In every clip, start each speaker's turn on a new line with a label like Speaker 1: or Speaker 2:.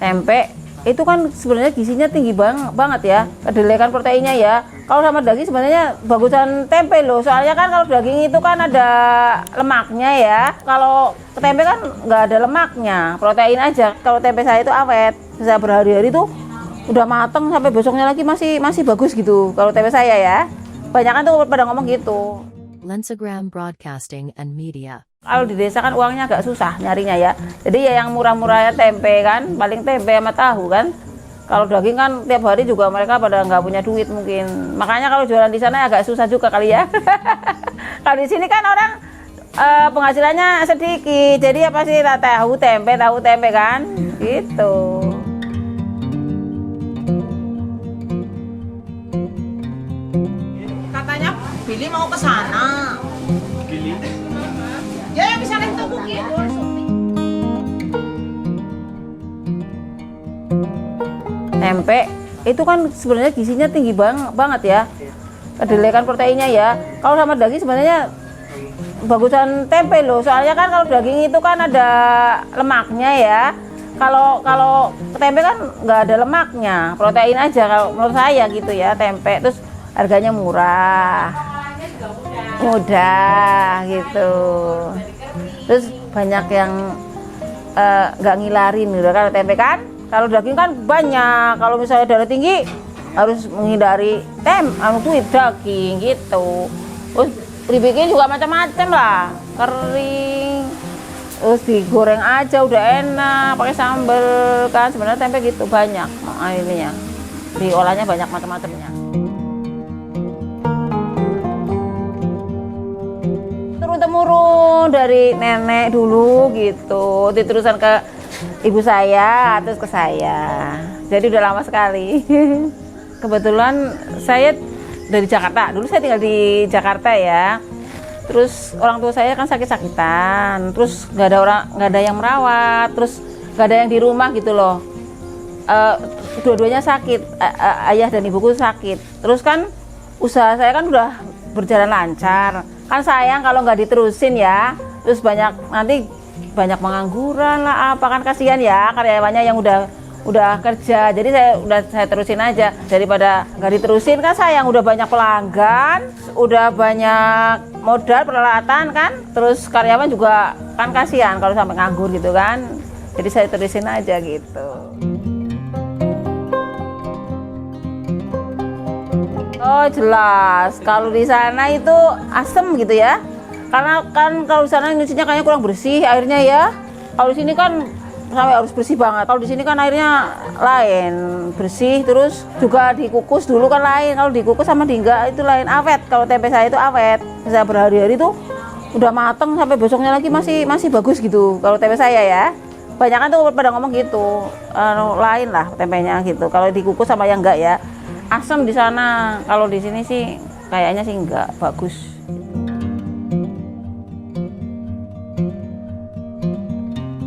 Speaker 1: Tempe itu kan sebenarnya gizinya tinggi banget ya, kedelai kan proteinnya ya. Kalau sama daging sebenarnya bagusan tempe loh, soalnya kan kalau daging itu kan ada lemaknya ya. Kalau tempe kan nggak ada lemaknya, protein aja. Kalau tempe saya itu awet, bisa berhari-hari tuh udah mateng sampai besoknya lagi masih bagus gitu. Kalau tempe saya ya, banyak kan tuh pada ngomong gitu.
Speaker 2: Lensagram Broadcasting and Media.
Speaker 1: Kalau di desa kan uangnya agak susah nyarinya ya. Jadi ya yang murah-murah ya tempe kan, paling tempe sama tahu kan. Kalau daging kan tiap hari juga mereka pada nggak punya duit mungkin. Makanya kalau jualan di sana agak susah juga kali ya. Kalau di sini kan orang penghasilannya sedikit, jadi apa sih tahu tempe kan, gitu.
Speaker 3: Katanya Billy mau ke sana. Billy? Ya yang bisa itu mungkin.
Speaker 1: Tempe itu kan sebenarnya gizinya tinggi banget ya. Kedelai kan proteinnya ya. Kalau sama daging sebenarnya bagusan tempe loh. Soalnya kan kalau daging itu kan ada lemaknya ya. Kalau tempe kan nggak ada lemaknya, protein aja kalau menurut saya gitu ya tempe. Terus harganya mudah gitu. Terus banyak yang nggak ngilarin gitu kan tempe kan. Kalau daging kan banyak. Kalau misalnya darah tinggi harus menghindari daging gitu. Terus dibikin juga macam-macam lah, kering, terus digoreng aja udah enak, pakai sambal kan. Sebenarnya tempe gitu banyak ininya, diolahnya banyak macam-macamnya. Turun-temurun dari nenek dulu gitu, diteruskan ke ibu saya, terus ke saya. Jadi udah lama sekali. Kebetulan saya dari Jakarta. Dulu saya tinggal di Jakarta ya. Terus orang tua saya kan sakit-sakitan. Terus nggak ada yang merawat. Terus nggak ada yang di rumah gitu loh. Dua-duanya sakit. Ayah dan ibuku sakit. Terus kan usaha saya kan udah berjalan lancar. Kan sayang kalau nggak diterusin ya. Terus nanti banyak pengangguran lah apa, kan kasihan ya karyawannya yang udah kerja. Jadi saya terusin aja daripada nggak diterusin, kan sayang, udah banyak pelanggan, udah banyak modal peralatan kan, terus karyawan juga kan kasihan kalau sampai nganggur gitu kan. Jadi saya terusin aja gitu. Oh jelas, kalau di sana itu asem gitu ya. Karena kan kalau di sana nyucinya kayaknya kurang bersih airnya ya. Kalau di sini kan sampai harus bersih banget. Kalau di sini kan airnya lain, bersih, terus juga dikukus dulu kan lain. Kalau dikukus sama enggak itu lain, awet. Kalau tempe saya itu awet, bisa berhari-hari tuh udah mateng sampai besoknya lagi masih bagus gitu. Kalau tempe saya ya, banyak kan tuh pada ngomong gitu, lain lah tempenya gitu. Kalau dikukus sama yang enggak ya, asam di sana. Kalau di sini sih kayaknya sih enggak bagus.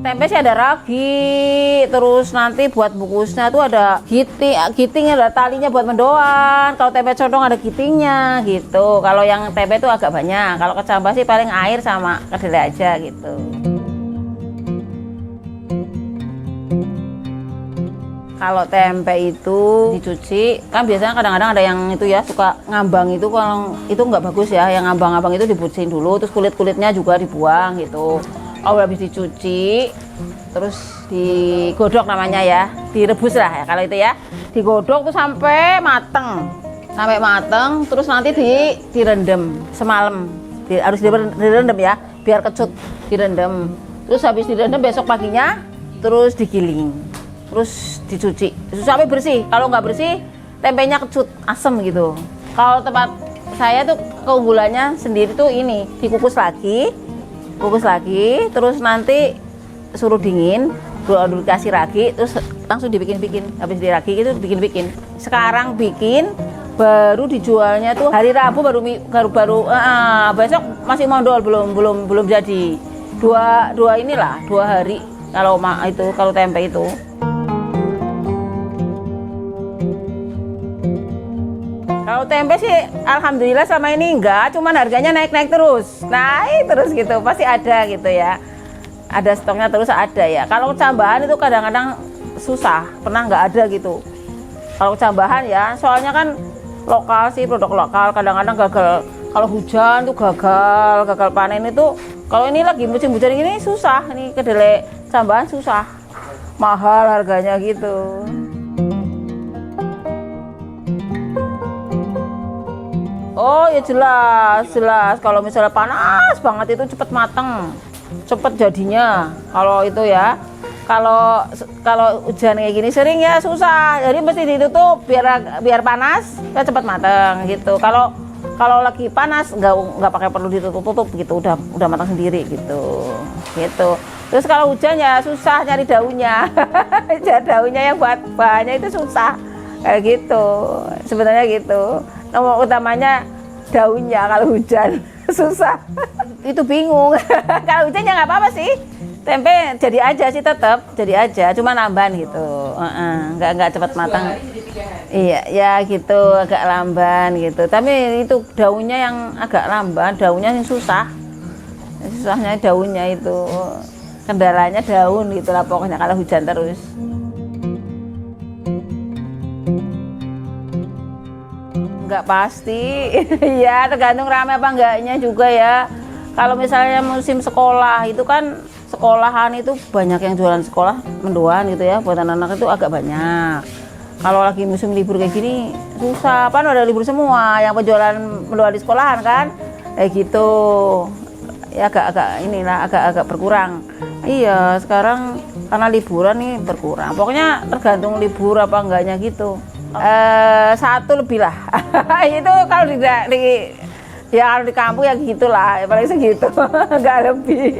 Speaker 1: Tempe sih ada ragi, terus nanti buat bungkusnya tuh ada gitingnya, ada talinya buat mendoan. Kalau tempe condong ada gitingnya gitu. Kalau yang tempe tuh agak banyak. Kalau kecambah sih paling air sama kedelai aja gitu. Kalau tempe itu dicuci, kan biasanya kadang-kadang ada yang itu ya suka ngambang itu, kalau itu nggak bagus ya. Yang ngambang-ngambang itu dibersihin dulu, terus kulit-kulitnya juga dibuang gitu. Kalau habis dicuci, terus digodok namanya ya, direbus lah ya kalau itu ya. Digodok tuh sampai mateng, terus nanti direndam semalam. Harus direndam ya, biar kecut, direndam. Terus habis direndam besok paginya, terus digiling, terus dicuci sampai bersih. Kalau nggak bersih, tempenya kecut, asem gitu. Kalau tempat saya tuh keunggulannya sendiri tuh ini, dikukus lagi, terus nanti suruh dingin, dikasih ragi, terus langsung dibikin. Habis diragi itu bikin. Sekarang bikin, baru dijualnya tuh hari Rabu, baru besok masih mondol, belum jadi. Dua hari kalau tempe itu. Kalau tempe sih alhamdulillah selama ini enggak, cuman harganya naik terus gitu, pasti ada gitu ya. Ada stoknya terus ada ya. Kalau cambahan itu kadang-kadang susah, pernah nggak ada gitu. Kalau cambahan ya, soalnya kan lokal sih, produk lokal, kadang-kadang gagal. Kalau hujan tuh gagal panen itu. Kalau ini lagi musim hujan ini susah, ini kedelai cambahan susah, mahal harganya gitu. Oh ya jelas. Kalau misalnya panas banget itu cepet mateng, cepet jadinya. Kalau itu ya, kalau hujan kayak gini sering ya susah. Jadi mesti ditutup biar panas ya cepet mateng gitu. Kalau lagi panas nggak pakai perlu ditutup gitu, udah matang sendiri gitu. Terus kalau hujan ya susah nyari daunnya. Daunnya yang buat bahannya itu susah kayak gitu. Sebenarnya gitu. Nomor utamanya daunnya kalau hujan susah. Itu bingung. Kalau hujan ya nggak apa-apa sih. Tempe jadi aja sih tetap jadi aja, cuma nambahan gitu. Nggak cepat matang. Iya, ya gitu agak lamban gitu. Tapi itu daunnya yang agak lamban, daunnya yang susah. Susahnya daunnya itu. Kendalanya daun gitu lah pokoknya kalau hujan terus. Nggak pasti, ya tergantung ramai apa enggaknya juga ya. Kalau misalnya musim sekolah itu kan sekolahan itu banyak yang jualan sekolah mendoan gitu ya, buat anak-anak itu agak banyak. Kalau lagi musim libur kayak gini susah, kan udah libur semua yang penjualan mendoan di sekolahan kan, kayak gitu. Ya agak berkurang. Iya sekarang karena liburan nih berkurang. Pokoknya tergantung libur apa enggaknya gitu. 1 lebih lah. Itu kalau kalau di kampung ya gitulah, paling segitu, nggak lebih.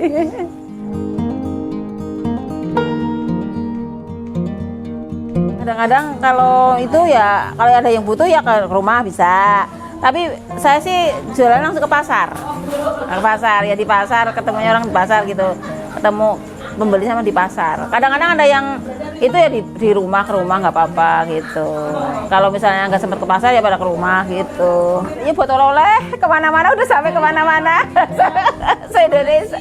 Speaker 1: Kadang-kadang kalau itu ya kalau ada yang butuh ya ke rumah bisa. Tapi saya sih jualan langsung ke pasar. Ke pasar ya, di pasar ketemunya orang di pasar gitu. Ketemu pembeli sama di pasar. Kadang-kadang ada yang itu ya di rumah, ke rumah nggak apa-apa gitu. Kalau misalnya nggak sempat ke pasar ya pada ke rumah gitu. Ini buat oleh-oleh kemana-mana, udah sampai kemana-mana. Se-Indonesia.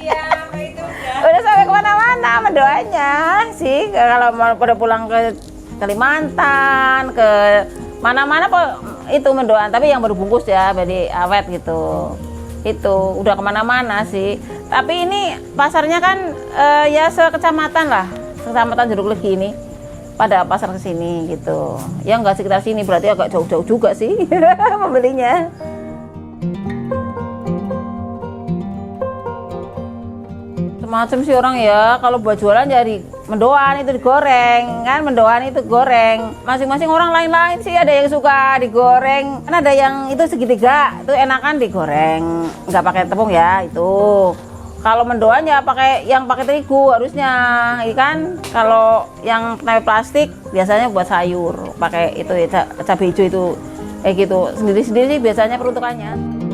Speaker 1: Udah sampai kemana-mana mendoanya sih. Kalau mau pada pulang ke Kalimantan, ke mana-mana kok itu mendoan. Tapi yang berbungkus ya, jadi awet gitu. Itu udah kemana-mana sih. Tapi ini pasarnya kan ya sekecamatan lah, kecamatan Jeruk Legi ini pada pasar kesini gitu. Ya nggak sekitar sini, berarti agak jauh-jauh juga sih membelinya. Semacam sih orang ya, kalau buat jualan jadi mendoan itu digoreng kan, mendoan itu goreng. Masing-masing orang lain-lain sih, ada yang suka digoreng, kan ada yang itu segitiga, itu enakan digoreng, nggak pakai tepung ya itu. Kalau mendoan ya yang pakai terigu harusnya, ikan. Kalau yang tempe plastik biasanya buat sayur, pakai itu ya, cabai hijau itu kayak gitu. Sendiri-sendiri sih biasanya peruntukannya.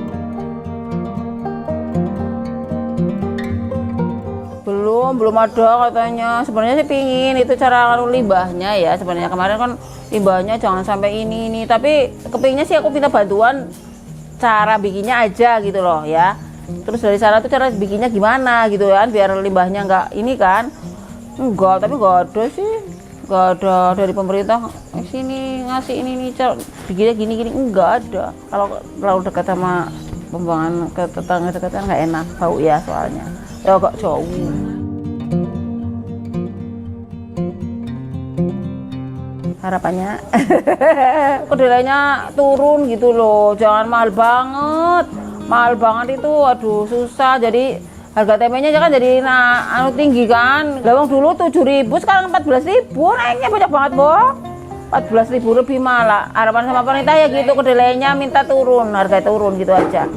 Speaker 1: Belum ada katanya. Sebenarnya sih pingin itu cara limbahnya ya. Sebenarnya kemarin kan limbahnya jangan sampai ini. Tapi kepinginnya sih aku minta bantuan cara bikinnya aja gitu loh ya. Terus dari sana tuh cara bikinnya gimana gitu kan, biar limbahnya nggak ini kan. Enggak, tapi nggak ada sih. Nggak ada dari pemerintah sini ngasih ini bikinnya gini enggak ada. Kalau terlalu dekat sama pembuangan ke tetangga dekatan nggak enak bau ya soalnya. Ya agak jauh. Harapannya kedelainya turun gitu loh, jangan mahal banget itu, aduh susah. Jadi harga tempenya kan jadi tinggi kan. Lawang dulu 7.000, sekarang 14.000, naiknya banyak banget boh. 14.000 lebih malah. Harapan sama pemerintah ya gitu, kedelainya minta turun, harga turun gitu aja.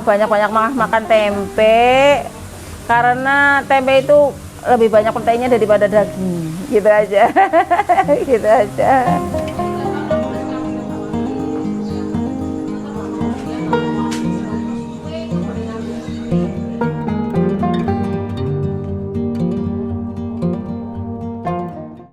Speaker 1: Banyak-banyak makan tempe, karena tempe itu lebih banyak proteinnya daripada daging, gitu aja. Gitu aja.